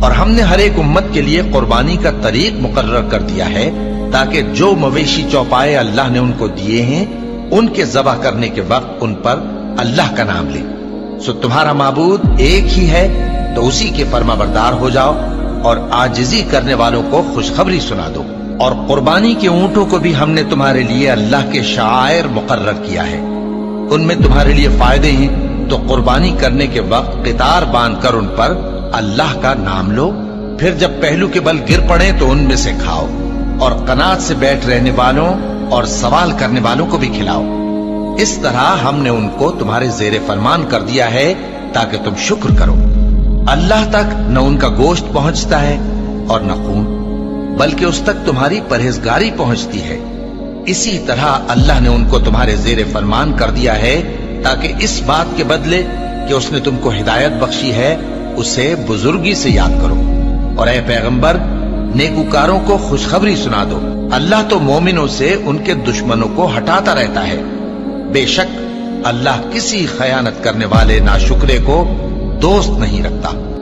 اور ہم نے ہر ایک امت کے لیے قربانی کا طریق مقرر کر دیا ہے تاکہ جو مویشی چوپائے اللہ نے ان کو دیے ہیں ان کے ذبح کرنے کے وقت ان پر اللہ کا نام لے۔ سو تمہارا معبود ایک ہی ہے تو اسی کے فرما بردار ہو جاؤ اور عاجزی کرنے والوں کو خوشخبری سنا دو۔ اور قربانی کے اونٹوں کو بھی ہم نے تمہارے لیے اللہ کے شعائر مقرر کیا ہے، ان میں تمہارے لیے فائدے ہیں، تو قربانی کرنے کے وقت قطار باندھ کر ان پر اللہ کا نام لو، پھر جب پہلو کے بل گر پڑے تو ان میں سے کھاؤ، اور قناعت سے بیٹھ رہنے والوں اور سوال کرنے والوں کو بھی کھلاؤ۔ اس طرح ہم نے ان کو تمہارے زیر فرمان کر دیا ہے تاکہ تم شکر کرو۔ اللہ تک نہ ان کا گوشت پہنچتا ہے اور نہ خون، بلکہ اس تک تمہاری پرہیزگاری پہنچتی ہے۔ اسی طرح اللہ نے ان کو تمہارے زیر فرمان کر دیا ہے تاکہ اس بات کے بدلے کہ اس نے تم کو ہدایت بخشی ہے اسے بزرگی سے یاد کرو۔ اور اے پیغمبر، نیکوکاروں کو خوشخبری سنا دو، اللہ تو مومنوں سے ان کے دشمنوں کو ہٹاتا رہتا ہے۔ بے شک اللہ کسی خیانت کرنے والے ناشکرے کو دوست نہیں رکھتا۔